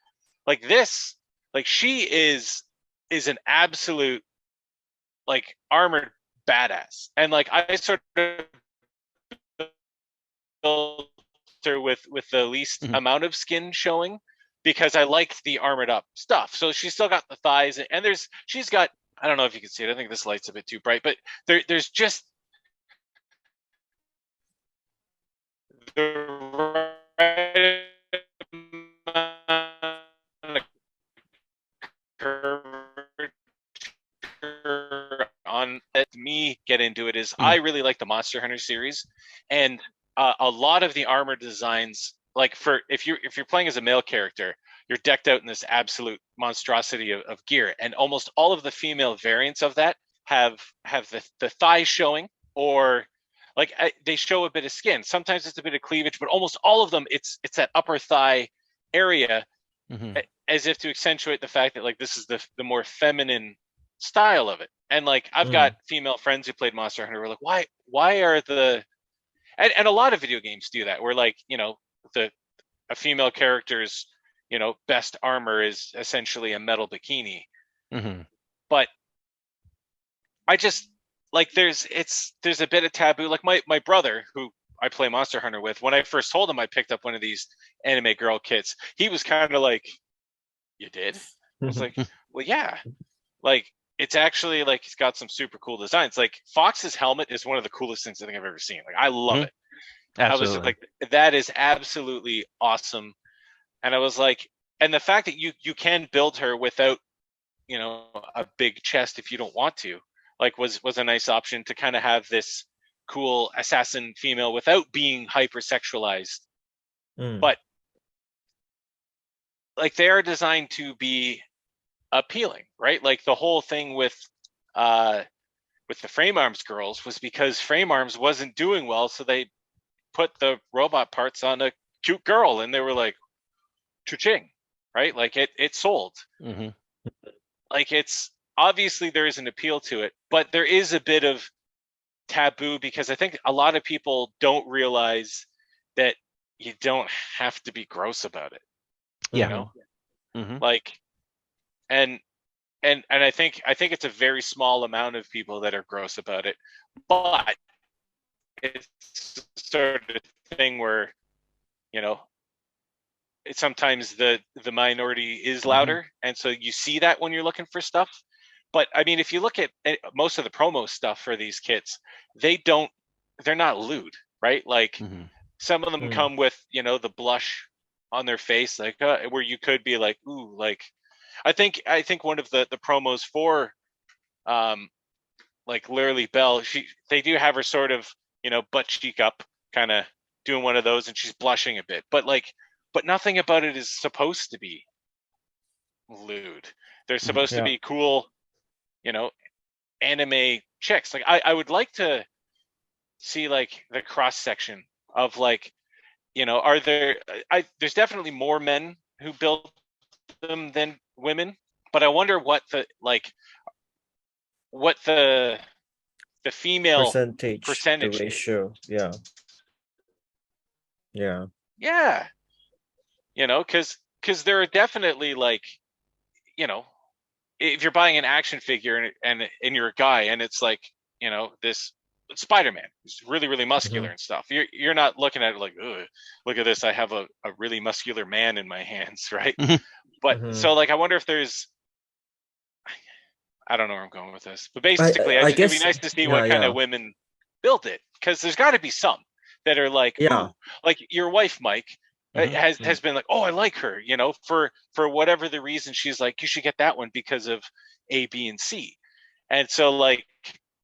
this, like she is an absolute like armored badass, and like I sort of built her with the least amount of skin showing, because I liked the armored up stuff. So she's still got the thighs, and she's got, I don't know if you can see it, I think this light's a bit too bright, but there's just the right curvature on that me get into it is I really like the Monster Hunter series, and a lot of the armor designs, like for if you're playing as a male character, you're decked out in this absolute monstrosity of gear, and almost all of the female variants of that have the thighs showing, or like they show a bit of skin. Sometimes it's a bit of cleavage, but almost all of them, it's that upper thigh area, as if to accentuate the fact that like this is the more feminine style of it. And like I've got female friends who played Monster Hunter who are like, why are the, and a lot of video games do that, where like, you know, a female character's, you know, best armor is essentially a metal bikini. But I just like there's a bit of taboo. Like my brother, who I play Monster Hunter with, when I first told him I picked up one of these anime girl kits, he was kind of like, you did? I was like, well, yeah. Like it's actually like he's got some super cool designs. Like Fox's helmet is one of the coolest things I think I've ever seen. Like I love it. Absolutely. I was like, that is absolutely awesome. And I was like, and the fact that you can build her without, you know, a big chest if you don't want to, like was a nice option to kind of have this cool assassin female without being hypersexualized. But like they are designed to be appealing, right? Like the whole thing with the Frame Arms girls was because Frame Arms wasn't doing well, so they put the robot parts on a cute girl, and they were like, cha-ching, right? Like it sold. Like it's obviously there is an appeal to it, but there is a bit of taboo, because I think a lot of people don't realize that you don't have to be gross about it. You know? Like, and I think it's a very small amount of people that are gross about it, but it's sort of thing where, you know, sometimes the minority is louder, and so you see that when you're looking for stuff. But I mean, if you look at most of the promo stuff for these kits, they're not lewd, right? Like some of them come with, you know, the blush on their face, like where you could be like, ooh, like I think one of the promos for like Literally Bell, they do have her sort of, you know, butt cheek up, kind of doing one of those, and she's blushing a bit, but nothing about it is supposed to be lewd. They're supposed to be cool, you know, anime chicks. Like I would like to see like the cross section of like, you know, are there? There's definitely more men who build them than women, but I wonder what the female percentage, the percentage is. ratio. Yeah. Yeah, you know, because there are definitely like, you know, if you're buying an action figure and you're a guy and it's like, you know, this Spider-Man is really, really muscular and stuff, you're not looking at it like, ugh, look at this, I have a really muscular man in my hands, right? But so like I wonder if there's, I don't know where I'm going with this, but basically I guess it'd be nice to see what kind of women build it, because there's got to be some that are like, ooh, like your wife, Mike, has been like, oh, I like her, you know, for whatever the reason, she's like, you should get that one because of A, B, and C. And so like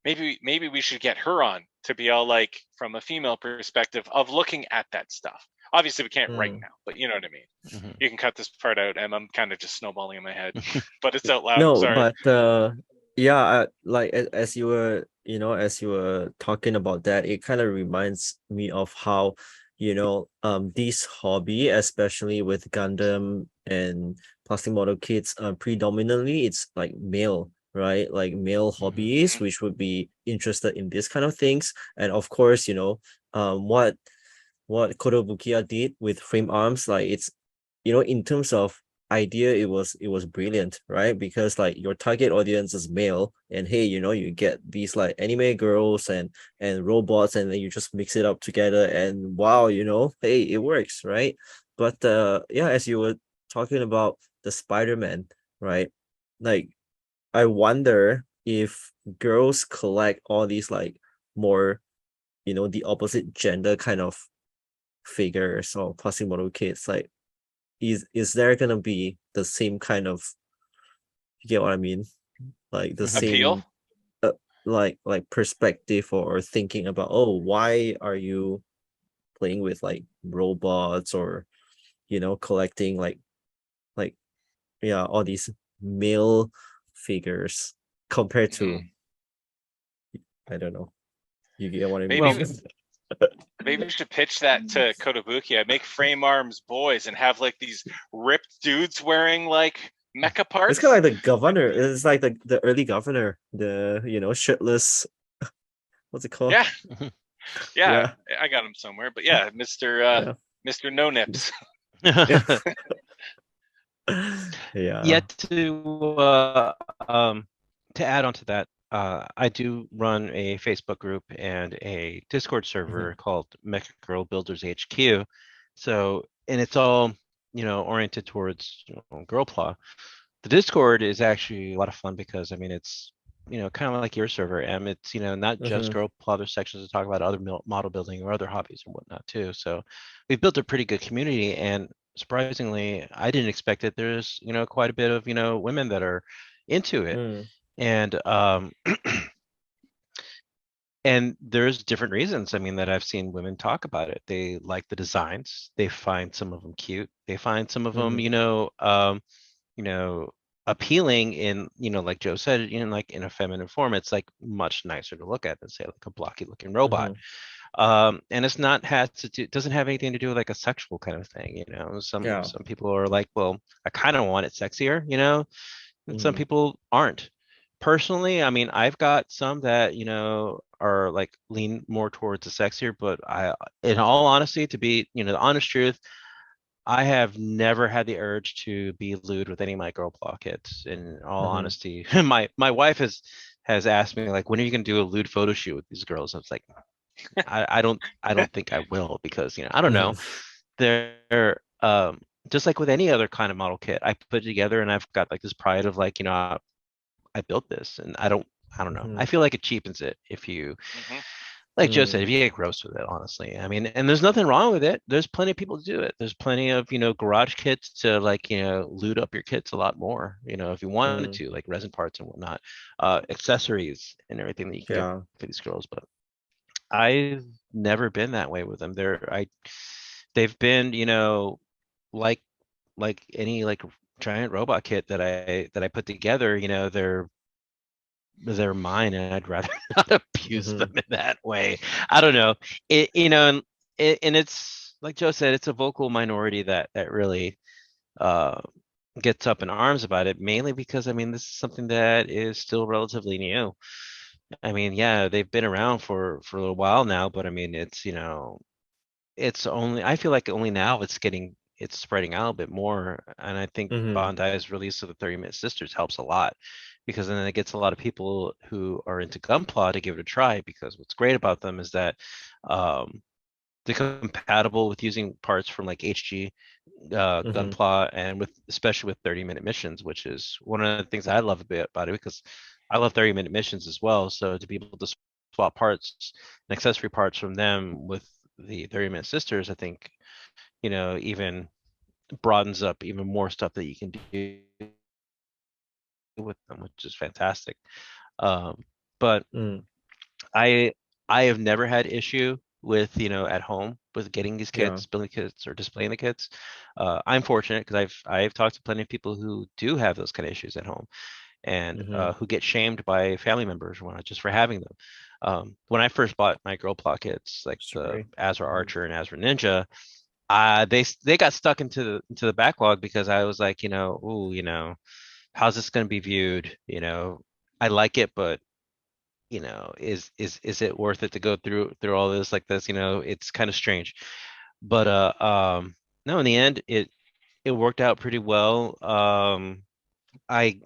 maybe we should get her on to be all like from a female perspective of looking at that stuff. Obviously we can't right now, but you know what I mean. You can cut this part out, and I'm kind of just snowballing in my head, but it's out loud. No, Sorry. but like as you were, you know, as you were talking about that, it kind of reminds me of how, you know, this hobby, especially with Gundam and plastic model kits, predominantly it's like male, right? Like male hobbyists, which would be interested in this kind of things. And of course, you know, what Kotobukiya did with frame arms, like it's, you know, in terms of idea, it was brilliant, right? Because like your target audience is male, and hey, you know, you get these like anime girls and robots, and then you just mix it up together, and wow, you know, hey, it works, right? But yeah, as you were talking about the Spider-Man, right? Like I wonder if girls collect all these like more, you know, the opposite gender kind of figures or plastic model kits, like is there gonna be the same kind of, you get what I mean, like the Appeal? same like perspective or thinking about, oh, why are you playing with like robots, or you know, collecting like yeah, all these male figures compared to I don't know, you get what I mean? Maybe we should pitch that to Kotobukiya. Make frame arms boys and have like these ripped dudes wearing like mecha parts. It's kind of like the governor. It's like the early governor, the, you know, shirtless. What's it called? Yeah, I got him somewhere. But yeah, Mr. No Nips. Yet to add on to that, I do run a Facebook group and a Discord server called Mecha Girl Builders HQ. So, and it's all, you know, oriented towards, you know, Girlpla. The Discord is actually a lot of fun because, I mean, it's, you know, kind of like your server, and it's, you know, not just Girlpla. There's sections to talk about other model building or other hobbies and whatnot too. So we've built a pretty good community, and surprisingly, I didn't expect it. There's, you know, quite a bit of, you know, women that are into it. And and there's different reasons, I mean, that I've seen women talk about it. They like the designs. They find some of them cute. They find some of them, you know, appealing in, you know, like Joe said, in like in a feminine form. It's like much nicer to look at than say like a blocky looking robot. And it's not doesn't have anything to do with like a sexual kind of thing, you know. Some people are like, well, I kind of want it sexier, you know, and some people aren't. Personally, I mean, I've got some that, you know, are like lean more towards the sexier, but in all honesty, to be, you know, the honest truth, I have never had the urge to be lewd with any of my Girlpla kits. In all honesty, my wife has asked me like, when are you gonna do a lewd photo shoot with these girls? I was like, I don't think I will, because, you know, I don't know. They're just like with any other kind of model kit, I put it together and I've got like this pride of like, you know, I built this, and I don't know. I Mhm. feel like it cheapens it if you, Hmm. like Joe said, Mm. if you get gross with it, honestly. I mean, and there's nothing wrong with it. There's plenty of people to do it. There's plenty of, garage kits to, like, loot up your kits a lot more, if you wanted Mm. to, like resin parts and whatnot, accessories and everything that you can get Yeah. for these girls. But I've never been that way with them. They've been, like any like giant robot kit that I put together, they're mine, and I'd rather not abuse them Mhm. in that way. I don't know. And it's like Joe said, it's a vocal minority that really uh gets up in arms about it, mainly because, I mean, this is something that is still relatively new. I mean, yeah, they've been around for a little while now, but I mean, it's only, I feel like only now it's spreading out a bit more. And I think Mhm. Bandai's release of the 30-Minute Sisters helps a lot, because then it gets a lot of people who are into Gunpla to give it a try, because what's great about them is that um, they're compatible with using parts from like HG, Mhm. Gunpla, and especially with 30-minute missions, which is one of the things I love a bit about it, because I love 30-minute missions as well. So to be able to swap parts and accessory parts from them with the 30-minute sisters, I think, even broadens up even more stuff that you can do with them, which is fantastic. But Mm. I I have never had issue with, at home with getting these Yeah. kits, building kits, or displaying the kits. I'm fortunate because I've talked to plenty of people who do have those kind of issues at home, and Mhm. who get shamed by family members or whatnot just for having them. When I first bought my Girlpla kits, like the Sorry. Azra Mhm. Archer and Azra Ninja, they got stuck into the backlog, because I was like, ooh, how's this going to be viewed? I like it, but is it worth it to go through all this like this? It's kind of strange. But no, in the end, it worked out pretty well. I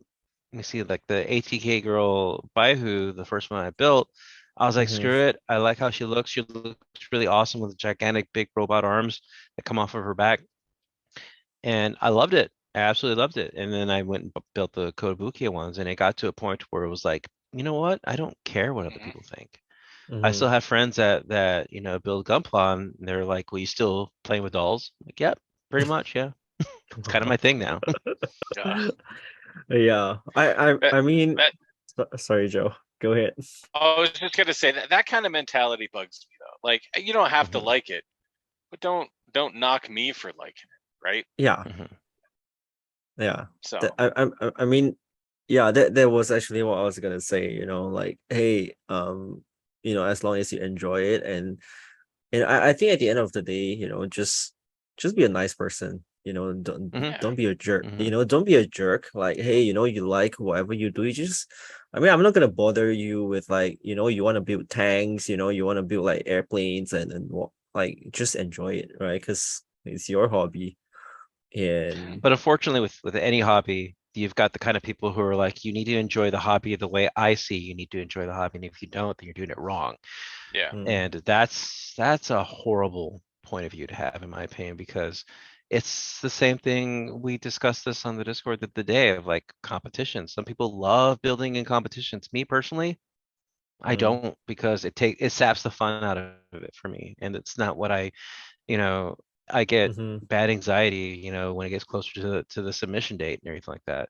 Let me see, like the ATK girl Baihu, the first one I built, I was like, Mhm. screw it. I like how she looks. She looks really awesome with gigantic big robot arms that come off of her back. And I loved it. I absolutely loved it. And then I went and built the Kotobukiya ones, and it got to a point where it was like, you know what? I don't care what other Hmm. people think. I still Mhm. have friends that build Gunpla, and they're like, "Well, you still playing with dolls?" I'm like, yep, pretty much, yeah. It's kind of my thing now. Yeah. Yeah. That, I mean, that sorry, Joe. Go ahead. I was just gonna say that kind of mentality bugs me though. Like you don't have to Mhm. like it, but don't knock me for liking it, right? Yeah. Hmm. Yeah. So. I mean, yeah, that was actually what I was gonna say, like, hey, as long as you enjoy it, and I think at the end of the day, just be a nice person, Hmm. Yeah. don't be a jerk, Hmm. don't be a jerk. Like, hey, you like whatever you do, you just, I mean, I'm not gonna bother you with, like, you want to build tanks, you want to build like airplanes, and what, like, just enjoy it, right? Because it's your hobby. And But unfortunately, with any hobby, you've got the kind of people who are like, you need to enjoy the hobby the way I see you need to enjoy the hobby, and if you don't, then you're doing it wrong. Yeah. mm, And that's a horrible point of view to have, in my opinion, because it's the same thing. We discussed this on the Discord the day of, like, competition. Some people love building in competitions. Me personally, I mm, don't, because it saps the fun out of it for me, and it's not what you know I get mm-hmm, bad anxiety, when it gets closer to the submission date and everything like that.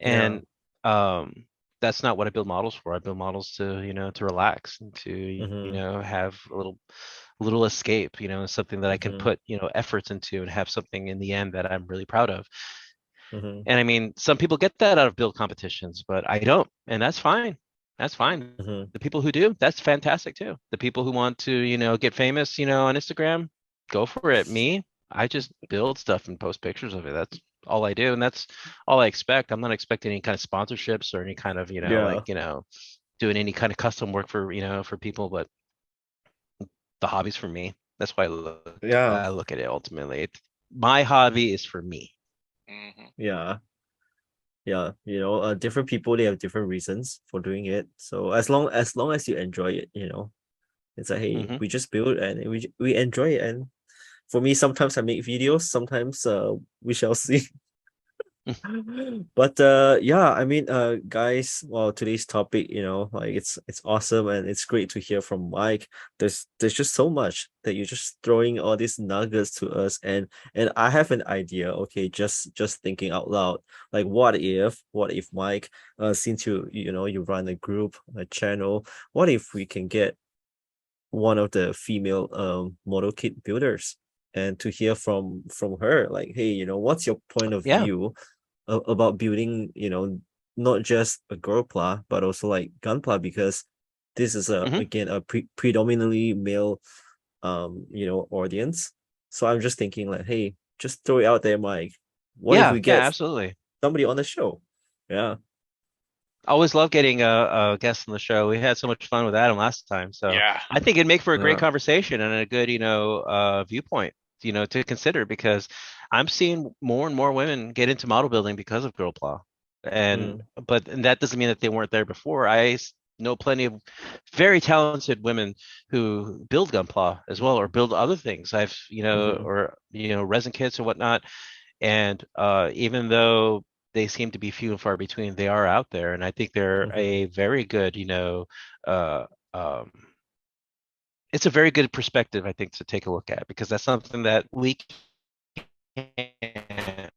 yeah, And um that's not what I build models for. I build models to relax and to mm-hmm, have a little escape, something that I can mm-hmm, put efforts into, and have something in the end that I'm really proud of. mm-hmm, And I mean, some people get that out of build competitions, but I don't, and that's fine. That's fine. mm-hmm. The people who do, that's fantastic too. The people who want to, get famous, on Instagram, go for it. Me, I just build stuff and post pictures of it. That's all I do, and that's all I expect. I'm not expecting any kind of sponsorships or any kind of, Yeah, doing any kind of custom work for people, but the hobby's for me. That's why yeah, I look at it ultimately. My hobby is for me. Hmm. yeah, yeah. Different people, they have different reasons for doing it. So as long as you enjoy it, it's like, hey, Hmm. we just build and we enjoy it. And for me, sometimes I make videos, sometimes we shall see. But yeah, I mean, guys, well, today's topic, like it's awesome and it's great to hear from Mike. There's just so much that you're just throwing all these nuggets to us, and I have an idea. Okay, just thinking out loud, like what if Mike, since you run a group, a channel, what if we can get one of the female model kit builders and to hear from her, like, hey, what's your point of Yeah. view about building, not just a Girlpla but also like Gunpla, because this is Hmm. again a predominantly male audience. So I'm just thinking like, hey, just throw it out there, Mike. What if Yeah, we yeah, get absolutely. somebody on the show? Yeah. I always love getting a guest on the show. We had so much fun with Adam last time, so Yeah. I think it'd make for a great Yeah. conversation and a good, viewpoint, to consider because I'm seeing more and more women get into model building because of Girlpla, Mm, and that doesn't mean that they weren't there before. Know plenty of very talented women who build Gunpla as well or build other things. mhm, Resin kits and whatnot. And even though they seem to be few and far between, they are out there, and I think they're mhm, a very good, uh, um, it's a very good perspective, I think, to take a look at because that's something that we can,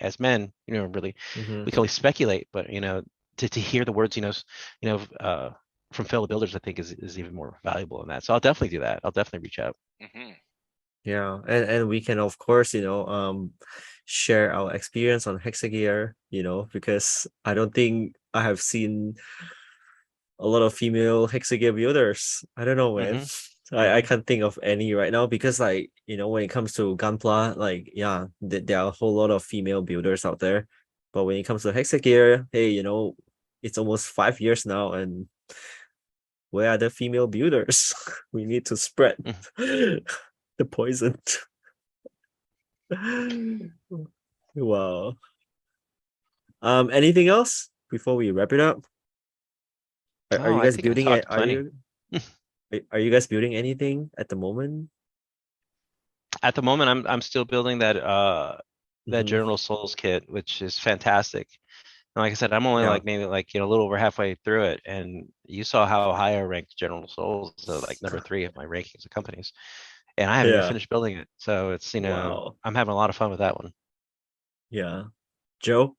as men, really, mhm. we can only speculate, but to hear the words, from fellow builders, I think is even more valuable in that. So I'll definitely do that. I'll definitely reach out. Hmm. Yeah, and we can of course, share our experience on Hexagear, because I don't think I have seen a lot of female Hexagear builders. I don't know, man. Hmm. I Hmm. can't think of any right now because, like, when it comes to Gunpla, like, yeah, there are a whole lot of female builders out there. But when it comes to Hexagear, hey, it's almost 5 years now, and where are the female builders? We need to spread the poison. Wow. Anything else before we wrap it up? Are Oh, you I guys think I building it? talked plenty. Are you guys building anything at the moment? At the moment, I'm still building that Mm-hmm. General Souls kit, which is fantastic. And like I said, I'm only Yeah. like maybe like a little over halfway through it, and you saw how high I ranked General Souls, so like number three of my rankings of companies, and I haven't even Yeah. finished building it. So it's Wow. I'm having a lot of fun with that one. Yeah. Joe?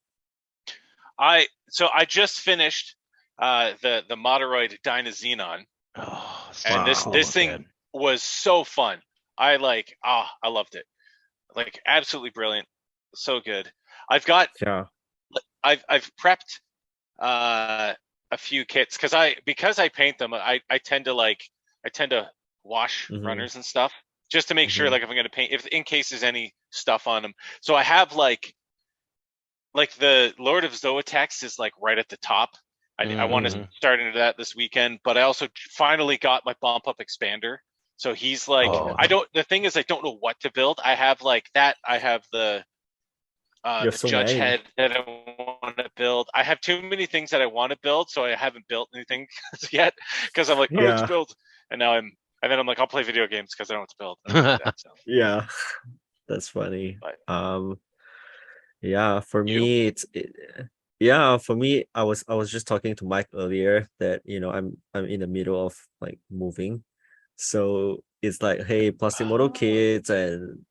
I just finished the Moderoid Dynazenon, Oh, and so this Wow. thing good. was so fun. I loved it. Like absolutely brilliant. So good. I've got Yeah. I've prepped uh a few kits because I paint them. I tend to wash Mm-hmm. runners and stuff just to make sure Mm-hmm. like if I'm gonna paint if in case there's any stuff on them. So I have like the Lord of Zoetex is like right at the top. I want to Mm-hmm. Hmm. start into that this weekend, but I also finally got my bump up expander. So he's like, Oh, I don't. The thing is, I don't know what to build. I have like that. I have You have the so judge many. head that I want to build. I have too many things that I want to build, so I haven't built anything yet because I'm like, oh, let's Yeah. build, and then I'm like, I'll play video games because I don't want to build. I don't do that. So, Yeah. That's funny. but Yeah, for you, me yeah, for me, I was just talking to Mike earlier that I'm in the middle of like moving. So it's like, hey, plastic model oh, kits, and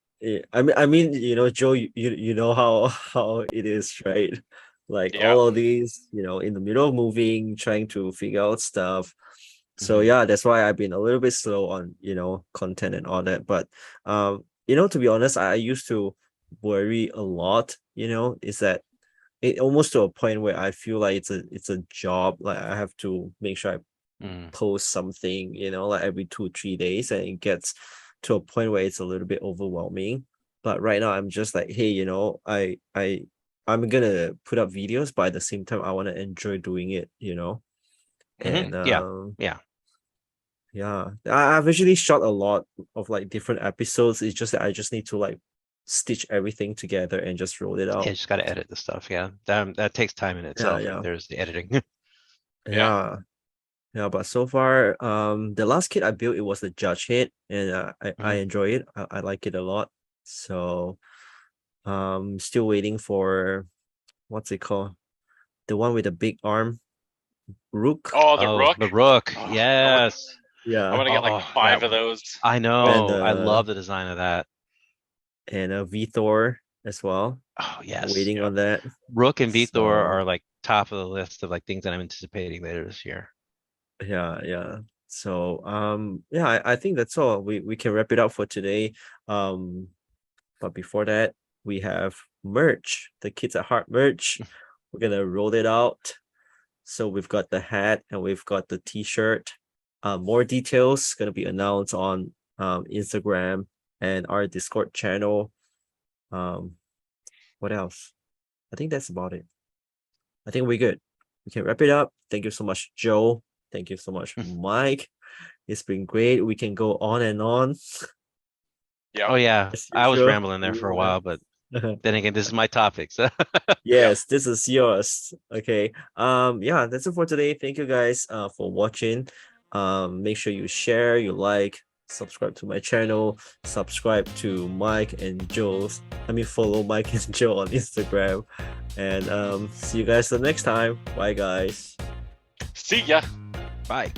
I mean, Joe, you know how how it is, right? Like yeah. all of these, in the middle of moving, trying to figure out stuff. So hmm. yeah, that's why I've been a little bit slow on, content and all that. But to be honest, I used to worry a lot, is that it almost to a point where I feel like it's a job. Like I have to make sure I Hmm. post something, like every 2 3 days, and it gets to a point where it's a little bit overwhelming. But right now I'm just like, hey, I'm gonna put up videos, but at the same time I want to enjoy doing it. Hmm. And Yeah, yeah. yeah, I've actually shot a lot of like different episodes. It's just that I just need to like stitch everything together and just roll it Yeah, out. just got to edit the stuff. Yeah, that takes time in Yeah, itself. Right yeah, there's the editing. Yeah. yeah. Yeah, but so far, the last kit I built, it was the judge hit, and I Hmm. enjoy it. I like it a lot. So, still waiting for what's it called? The one with the big arm, Rook. Oh, the Rook. The Rook. Oh, Yes. I Yeah, want to get Oh, like 5 that of those. I know. And, I love the design of that. and a Vthor as well. Oh yes. Waiting on that. Rook and Vthor So- are like top of the list of like things that I'm anticipating later this year. Yeah. So yeah, I think that's all. We can wrap it up for today. But before that, we have merch, the Kids at Heart merch. We're gonna roll it out. So we've got the hat and we've got the t-shirt. More details gonna be announced on Instagram and our Discord channel. What else? I think that's about it. I think we're good. We can wrap it up. Thank you so much, Joe. Thank you so much, Mike. It's been great. We can go on and on. Yeah. Oh yeah, As I was usual. rambling there for a while, but then again, this is my topic. So Yes, this is yours. Okay. Yeah, that's it for today. Thank you guys for watching. Make sure you share, you like, subscribe to my channel, subscribe to Mike and Joe's. Follow Mike and Joe on Instagram. And see you guys the next time. Bye guys. See ya. bye.